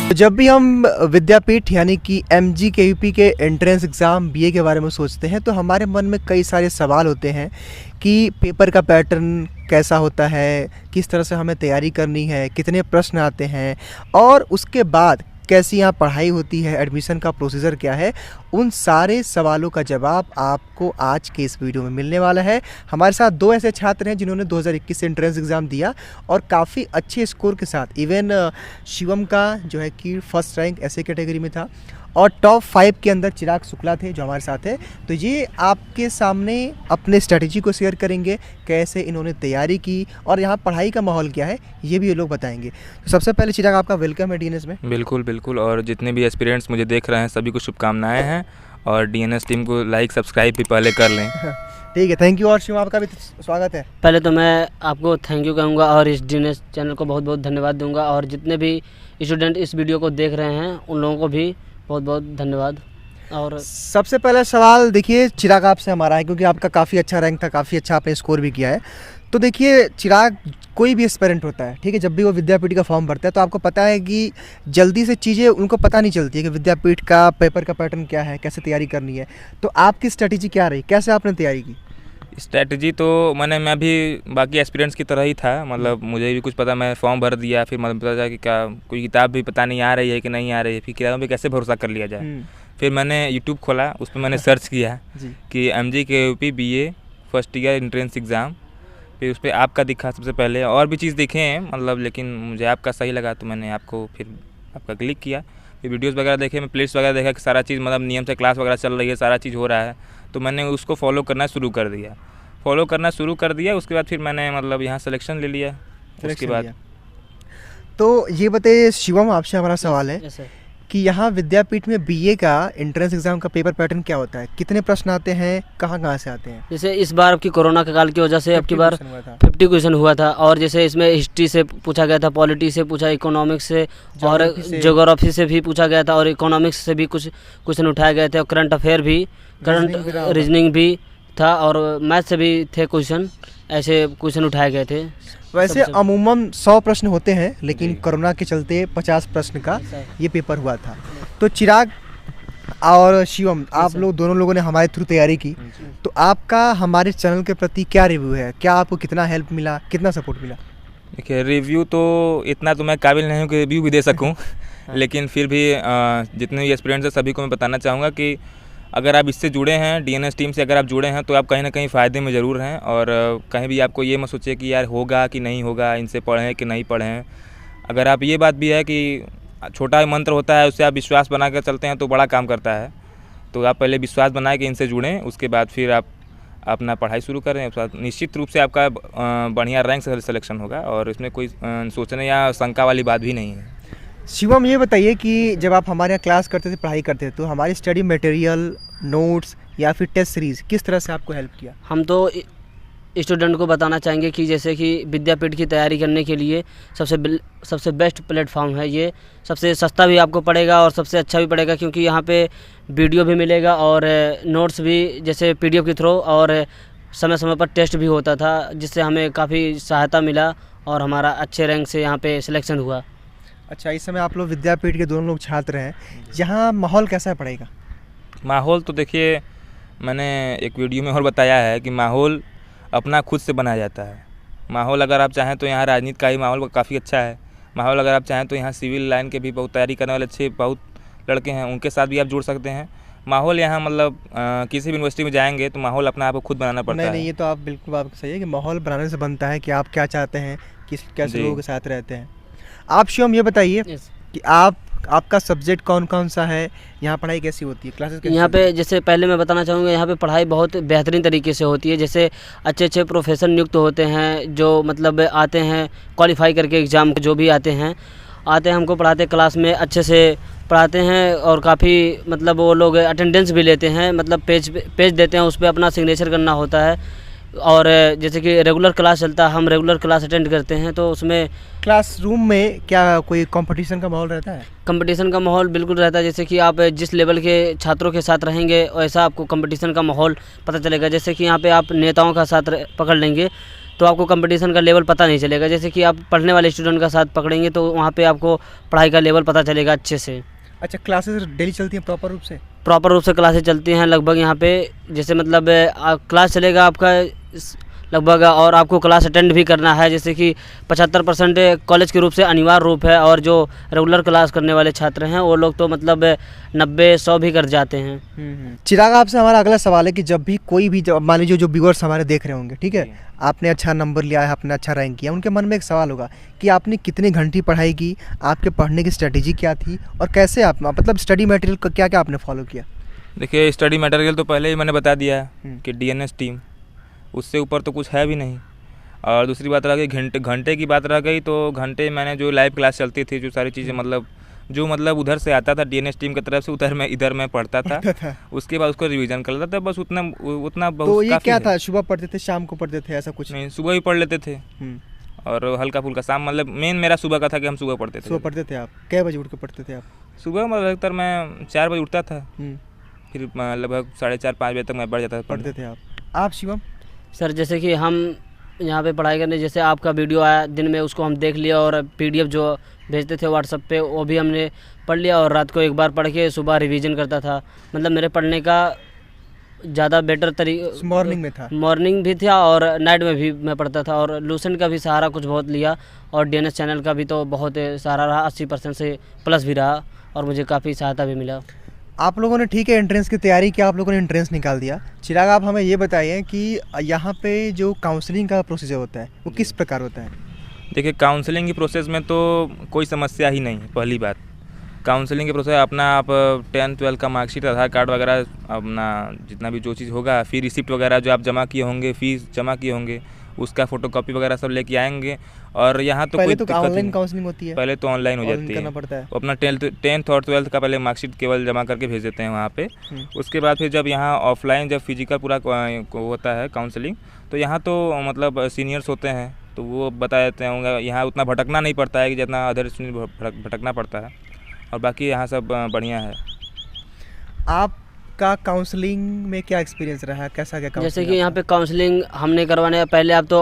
जब भी हम विद्यापीठ यानी कि MGKUP के एंट्रेंस एग्ज़ाम BA के बारे में सोचते हैं तो हमारे मन में कई सारे सवाल होते हैं कि पेपर का पैटर्न कैसा होता है, किस तरह से हमें तैयारी करनी है, कितने प्रश्न आते हैं और उसके बाद कैसी यहाँ पढ़ाई होती है, एडमिशन का प्रोसीजर क्या है। उन सारे सवालों का जवाब आपको आज के इस वीडियो में मिलने वाला है। हमारे साथ दो ऐसे छात्र हैं जिन्होंने 2021 से एंट्रेंस एग्ज़ाम दिया और काफ़ी अच्छे स्कोर के साथ, इवन शिवम का जो है कि फर्स्ट रैंक ऐसे कैटेगरी में था और टॉप 5 के अंदर चिराग शुक्ला थे जो हमारे साथ है। तो ये आपके सामने अपने स्ट्रैटेजी को शेयर करेंगे, कैसे इन्होंने तैयारी की और यहाँ पढ़ाई का माहौल क्या है ये भी ये लोग बताएंगे। तो सबसे पहले चिराग आपका वेलकम है DNS में। बिल्कुल बिल्कुल, और जितने भी एस्पिरेंट्स मुझे देख रहे हैं सभी को शुभकामनाएं हैं और DNS टीम को लाइक सब्सक्राइब भी पहले कर लें। ठीक है, थैंक यू। और शिवम आपका भी स्वागत है। पहले तो मैं आपको थैंक यू कहूँगा और इस DNS चैनल को बहुत बहुत धन्यवाद दूंगा और जितने भी स्टूडेंट इस वीडियो को देख रहे हैं उन लोगों को भी बहुत बहुत धन्यवाद। और सबसे पहला सवाल देखिए चिराग आपसे हमारा है, क्योंकि आपका काफ़ी अच्छा रैंक था, काफ़ी अच्छा आपने स्कोर भी किया है। तो देखिए चिराग, कोई भी एस्पिरेंट होता है, ठीक है, जब भी वो विद्यापीठ का फॉर्म भरता है तो आपको पता है कि जल्दी से चीज़ें उनको पता नहीं चलती है कि विद्यापीठ का पेपर का पैटर्न क्या है, कैसे तैयारी करनी है। तो आपकी स्ट्रैटेजी क्या रही, कैसे आपने तैयारी की? स्ट्रैटेजी तो मैं भी बाकी एस्पिरेंट्स की तरह ही था, मतलब मुझे भी कुछ पता, मैं फॉर्म भर दिया, फिर मतलब पता चला कि क्या कोई किताब भी पता नहीं आ रही है कि नहीं आ रही है, फिर किताबों पे कैसे भरोसा कर लिया जाए। फिर मैंने यूट्यूब खोला, उस पर मैंने सर्च किया कि MGKUP BA first year entrance exam, फिर उस पर आपका दिखा सबसे पहले, और भी चीज़ देखे हैं मतलब, लेकिन मुझे आपका सही लगा तो मैंने आपको फिर आपका क्लिक किया। फिर वीडियोस वगैरह देखे, मैं प्लेलिस्ट वगैरह देखा कि सारा चीज़ मतलब नियम से क्लास वगैरह चल रही है, सारा चीज़ हो रहा है, तो मैंने उसको फॉलो करना शुरू कर दिया। उसके बाद फिर मैंने मतलब यहाँ सिलेक्शन ले लिया। उसके बाद तो ये बताइए शिवम, आपसे हमारा सवाल है कि यहाँ विद्यापीठ में BA का एंट्रेंस एग्ज़ाम का पेपर पैटर्न क्या होता है, कितने प्रश्न आते हैं, कहाँ से आते हैं? जैसे इस बार आपकी कोरोना के काल की वजह से आपकी बार 50 क्वेश्चन हुआ था और जैसे इसमें हिस्ट्री से पूछा गया था, पॉलिटी से पूछा, इकोनॉमिक्स से और ज्योग्राफी से भी पूछा गया था और इकोनॉमिक्स से भी कुछ क्वेश्चन उठाए गए थे और करंट अफेयर भी, करंट रीजनिंग भी था और मैथ से भी थे क्वेश्चन, ऐसे क्वेश्चन उठाए गए थे। वैसे अमूमन 100 प्रश्न होते हैं, लेकिन कोरोना के चलते 50 प्रश्न का ये पेपर हुआ था। तो चिराग और शिवम, आप लोग दोनों लोगों ने हमारे थ्रू तैयारी की, तो आपका हमारे चैनल के प्रति क्या रिव्यू है? क्या आपको कितना हेल्प मिला, कितना सपोर्ट मिला? देखिए, रिव्यू तो इतना तो मैं काबिल नहीं हूँ कि रिव्यू भी दे सकूँ लेकिन फिर भी जितने भी एस्पिरेंट्स हैं सभी को मैं बताना चाहूँगा कि अगर आप इससे जुड़े हैं, DNS टीम से अगर आप जुड़े हैं तो आप कहीं ना कहीं फ़ायदे में ज़रूर हैं। और कहीं भी आपको ये मत सोचिए कि यार होगा कि नहीं होगा, इनसे पढ़ें कि नहीं पढ़ें। अगर आप, ये बात भी है कि छोटा मंत्र होता है, उससे आप विश्वास बना कर चलते हैं तो बड़ा काम करता है। तो आप पहले विश्वास बनाए कि इनसे जुड़ें, उसके बाद फिर आप अपना पढ़ाई शुरू करें। उसके बाद निश्चित रूप से आपका बढ़िया रैंक से सिलेक्शन होगा और इसमें कोई सोचने या शंका वाली बात भी नहीं है। शिवम, ये बताइए कि जब आप हमारे यहाँ क्लास करते थे, पढ़ाई करते थे, तो हमारी स्टडी मटेरियल, नोट्स या फिर टेस्ट सीरीज़ किस तरह से आपको हेल्प किया? हम तो स्टूडेंट को बताना चाहेंगे कि जैसे कि विद्यापीठ की तैयारी करने के लिए सबसे बेस्ट प्लेटफॉर्म है ये। सबसे सस्ता भी आपको पड़ेगा और सबसे अच्छा भी पड़ेगा, क्योंकि यहाँ पे वीडियो भी मिलेगा और नोट्स भी जैसे PDF के थ्रू, और समय समय पर टेस्ट भी होता था, जिससे हमें काफ़ी सहायता मिला और हमारा अच्छे रैंक से यहाँ पे सिलेक्शन हुआ। अच्छा, इस समय आप लोग विद्यापीठ के दोनों लोग छात्र हैं, यहाँ माहौल कैसा है पढ़ाई का? माहौल तो देखिए, मैंने एक वीडियो में और बताया है कि माहौल अपना खुद से बनाया जाता है। माहौल अगर आप चाहें तो यहाँ राजनीति का ही माहौल काफ़ी अच्छा है। माहौल अगर आप चाहें तो यहाँ सिविल लाइन के भी बहुत तैयारी करने वाले अच्छे बहुत लड़के हैं, उनके साथ भी आप जुड़ सकते हैं। माहौल यहाँ मतलब किसी भी यूनिवर्सिटी में जाएंगे तो माहौल अपना आपको खुद बनाना पड़ता है। नहीं, ये तो आप बिल्कुल बात सही है कि माहौल बनाने से बनता है कि आप क्या चाहते हैं, किस कैसे लोगों के साथ रहते हैं। आप शिवम ये बताइए कि आपका सब्जेक्ट कौन सा है, यहाँ पढ़ाई कैसी होती है, क्लासेस कैसी? यहाँ पे जैसे पहले मैं बताना चाहूँगा, यहाँ पे पढ़ाई बहुत बेहतरीन तरीके से होती है। जैसे अच्छे प्रोफेसर नियुक्त होते हैं जो मतलब आते हैं क्वालिफाई करके एग्ज़ाम जो भी आते हैं हमको पढ़ाते, क्लास में अच्छे से पढ़ाते हैं और काफ़ी मतलब वो लोग अटेंडेंस भी लेते हैं, मतलब पेज देते हैं, उस पर अपना सिग्नेचर करना होता है। और जैसे कि रेगुलर क्लास चलता है, हम रेगुलर क्लास अटेंड करते हैं, तो उसमें क्लासरूम में क्या कोई कंपटीशन का माहौल रहता है? कंपटीशन का माहौल बिल्कुल रहता है। जैसे कि आप जिस लेवल के छात्रों के साथ रहेंगे वैसा आपको कंपटीशन का माहौल पता चलेगा। जैसे कि यहाँ पे आप नेताओं का साथ पकड़ लेंगे तो आपको कंपटीशन का लेवल पता नहीं चलेगा। जैसे कि आप पढ़ने वाले स्टूडेंट का साथ पकड़ेंगे तो वहाँ पे आपको पढ़ाई का लेवल पता चलेगा अच्छे से। अच्छा, क्लासेस डेली चलती हैं प्रॉपर रूप से? प्रॉपर रूप से क्लासेस चलती हैं लगभग यहाँ पे। जैसे मतलब क्लास चलेगा आपका लगभग, और आपको क्लास अटेंड भी करना है। जैसे कि 75% कॉलेज के रूप से अनिवार्य रूप है, और जो रेगुलर क्लास करने वाले छात्र हैं वो लोग तो मतलब 90-100 भी कर जाते हैं। चिराग, आपसे हमारा अगला सवाल है कि जब भी कोई भी, मान लीजिए जो व्यूअर्स हमारे देख रहे होंगे, ठीक है, आपने अच्छा नंबर लिया है, आपने अच्छा रैंक किया, उनके मन में एक सवाल होगा कि आपने कितने घंटे पढ़ाई की, आपके पढ़ने की स्ट्रेटेजी क्या थी, और कैसे आप मतलब स्टडी मटेरियल का क्या क्या आपने फॉलो किया? देखिए, स्टडी मटेरियल तो पहले ही मैंने बता दिया है कि डीएनएस टीम, उससे ऊपर तो कुछ है भी नहीं। और दूसरी बात रह गई घंटे की बात रह गई, तो घंटे मैंने जो लाइव क्लास चलती थी, जो सारी चीज़ें मतलब उधर से आता था डीएनएस टीम की तरफ से, इधर मैं पढ़ता था। उसके बाद उसको रिवीजन कर लेता था, बस उतना बहुत। तो ये क्या था, सुबह पढ़ते थे शाम को पढ़ते थे, ऐसा कुछ? नहीं, सुबह ही पढ़ लेते थे और हल्का फुल्का शाम, मतलब मेन मेरा सुबह का था कि हम सुबह पढ़ते थे। सुबह पढ़ते थे आप? कै बजे उठ के पढ़ते थे आप? सुबह मतलब अधिकतर मैं 4 बजे उठता था, फिर लगभग 4:30-5 बजे तक मैं बढ़ जाता था पढ़ते थे आप शिवम? सर, जैसे कि हम यहाँ पे पढ़ाई करने, जैसे आपका वीडियो आया दिन में, उसको हम देख लिया, और पीडीएफ जो भेजते थे व्हाट्सएप पे वो भी हमने पढ़ लिया, और रात को एक बार पढ़ के सुबह रिवीजन करता था। मतलब मेरे पढ़ने का ज़्यादा बेटर तरीका मॉर्निंग में था? मॉर्निंग भी था और नाइट में भी मैं पढ़ता था, और लूसेंट का भी सहारा कुछ बहुत लिया, और डीएनएस चैनल का भी तो बहुत सहारा रहा, 80% से प्लस भी रहा, और मुझे काफ़ी सहायता भी मिला। आप लोगों ने ठीक है एंट्रेंस की तैयारी की, आप लोगों ने एंट्रेंस निकाल दिया। चिराग, आप हमें ये बताइए कि यहाँ पे जो काउंसलिंग का प्रोसीजर होता है वो किस प्रकार होता है? देखिए, काउंसलिंग की प्रोसेस में तो कोई समस्या ही नहीं। पहली बात, काउंसलिंग के प्रोसेस अपना आप 10-12 का मार्कशीट, आधार कार्ड वगैरह, अपना जितना भी जो चीज़ होगा, फिर रिसिप्ट वगैरह जो आप जमा किए होंगे, फीस जमा किए होंगे, उसका फोटोकॉपी वगैरह सब लेके आएंगे। और यहाँ तो पहले कोई तो ऑनलाइन काउंसलिंग होती है? पहले तो ऑनलाइन हो जाती है, करना पड़ता है। अपना 10th और 12th का पहले मार्कशीट केवल जमा करके भेज देते हैं वहाँ पे। उसके बाद फिर जब यहाँ ऑफलाइन जब फिजिकल पूरा होता है काउंसलिंग, तो यहाँ तो मतलब सीनियर्स होते हैं तो वो बता देते होंगे। यहाँ उतना भटकना नहीं पड़ता है कि जितना अदर स्टूडेंट भटकना पड़ता है, और बाकी यहाँ सब बढ़िया है। आपका काउंसलिंग में क्या एक्सपीरियंस रहा, कैसा क्या? जैसे कि यहाँ पे काउंसलिंग हमने करवाने पहले आप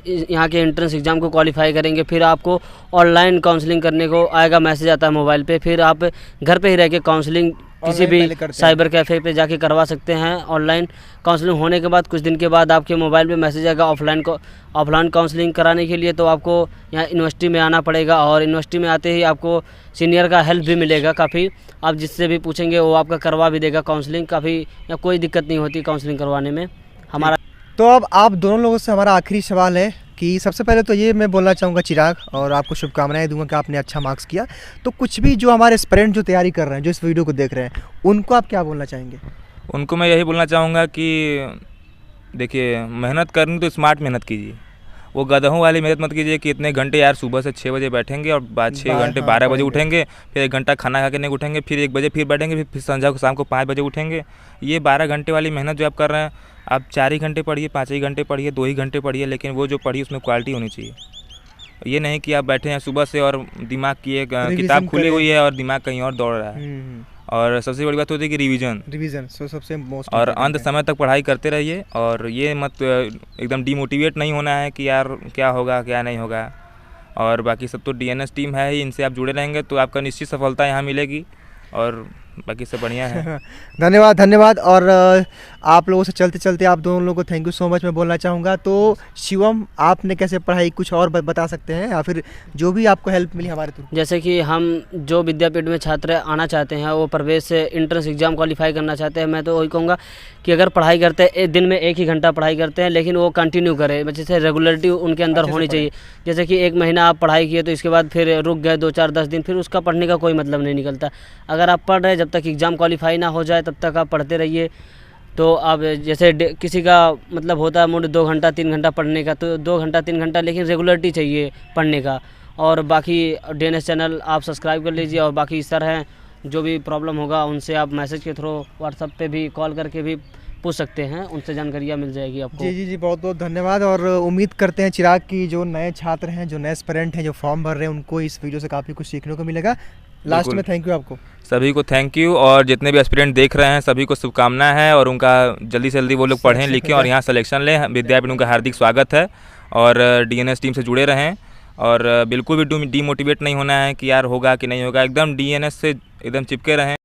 यहाँ के एंट्रेंस एग्ज़ाम को क्वालिफाई करेंगे, फिर आपको ऑनलाइन काउंसलिंग करने को आएगा, मैसेज आता है मोबाइल पे, फिर आप घर पे ही रह के काउंसलिंग किसी भी साइबर कैफ़े पे जाके करवा सकते हैं। ऑनलाइन काउंसलिंग होने के बाद कुछ दिन के बाद आपके मोबाइल पे मैसेज आएगा ऑफलाइन काउंसलिंग कराने के लिए, तो आपको यहाँ यूनिवर्सिटी में आना पड़ेगा, और यूनिवर्सिटी में आते ही आपको सीनियर का हेल्प भी मिलेगा काफ़ी। आप जिससे भी पूछेंगे वो आपका करवा भी देगा काउंसलिंग, काफ़ी यहाँ कोई दिक्कत नहीं होती काउंसलिंग करवाने में हमारा। तो अब आप दोनों लोगों से हमारा आखिरी सवाल है कि सबसे पहले तो ये मैं बोलना चाहूँगा चिराग, और आपको शुभकामनाएं दूंगा कि आपने अच्छा मार्क्स किया, तो कुछ भी जो हमारे एस्पिरेंट जो तैयारी कर रहे हैं, जो इस वीडियो को देख रहे हैं, उनको आप क्या बोलना चाहेंगे? उनको मैं यही बोलना चाहूँगा कि देखिए, मेहनत करनी तो स्मार्ट मेहनत कीजिए, वो गधों वाली मेहनत मत कीजिए कि इतने घंटे यार सुबह से 6 बजे बैठेंगे और बाद 6 घंटे 12 बजे उठेंगे, फिर 1 घंटा खाना खा के नहीं उठेंगे, फिर 1 बजे फिर बैठेंगे, फिर संध्या को शाम को 5 बजे उठेंगे। ये 12 घंटे वाली मेहनत जो आप कर रहे हैं, आप 4 ही घंटे पढ़िए, 5 ही घंटे पढ़िए, 2 ही घंटे पढ़िए, लेकिन वो जो पढ़िए उसमें क्वालिटी होनी चाहिए। ये नहीं कि आप बैठे हैं सुबह से और दिमाग की एक किताब खुली हुई है और दिमाग कहीं और दौड़ रहा है। और सबसे बड़ी बात होती है कि रिवीजन सबसे मोस्ट, और अंत समय तक पढ़ाई करते रहिए, और ये मत एकदम डिमोटिवेट नहीं होना है कि यार क्या होगा क्या नहीं होगा। और बाकी सब तो डीएनएस टीम है ही, इनसे आप जुड़े रहेंगे तो आपका निश्चित सफलता यहाँ मिलेगी, और बाकी सब बढ़िया है। धन्यवाद। और आप लोगों से चलते चलते आप दोनों लोगों को थैंक यू सो मच मैं बोलना चाहूँगा। तो शिवम, आपने कैसे पढ़ाई कुछ और बता सकते हैं, या फिर जो भी आपको हेल्प मिली हमारे थ्रू? जैसे कि हम जो विद्यापीठ में छात्र आना चाहते हैं, वो प्रवेश से एंट्रेंस एग्जाम क्वालिफाई करना चाहते हैं, मैं तो वही कहूँगा कि अगर पढ़ाई करते हैं, दिन में 1 ही घंटा पढ़ाई करते हैं, लेकिन वो कंटिन्यू करें, जैसे रेगुलरिटी उनके अंदर होनी चाहिए। जैसे कि 1 महीना आप पढ़ाई किए तो इसके बाद फिर रुक गए 2-4-10 दिन, फिर उसका पढ़ने का कोई मतलब नहीं निकलता। अगर आप पढ़ रहे जब तक एग्ज़ाम क्वालिफाई ना हो जाए तब तक आप पढ़ते रहिए। तो आप जैसे किसी का मतलब होता है मूड 2 घंटा 3 घंटा पढ़ने का, तो 2 घंटा 3 घंटा, लेकिन रेगुलरिटी चाहिए पढ़ने का। और बाकी डीएनएस चैनल आप सब्सक्राइब कर लीजिए, और बाकी सर हैं जो भी प्रॉब्लम होगा उनसे आप मैसेज के थ्रू, व्हाट्सएप पे भी कॉल करके भी पूछ सकते हैं, उनसे जानकारियाँ मिल जाएगी आपको। जी, बहुत बहुत धन्यवाद। और उम्मीद करते हैं चिराग की जो नए छात्र हैं, जो नए एस्पिरेंट हैं, जो फॉर्म भर रहे हैं, उनको इस वीडियो से काफ़ी कुछ सीखने को मिलेगा। लास्ट में थैंक यू आपको सभी को, थैंक यू। और जितने भी एस्पिरेंट देख रहे हैं सभी को शुभकामना है, और उनका जल्दी से जल्दी वो लोग पढ़ें लिखें और यहाँ सिलेक्शन लें। विद्यापीठ उनका हार्दिक स्वागत है, और डीएनएस टीम से जुड़े रहें और बिल्कुल भी डीमोटिवेट नहीं होना है कि यार होगा कि नहीं होगा, एकदम डीएनएस से एकदम चिपके रहें।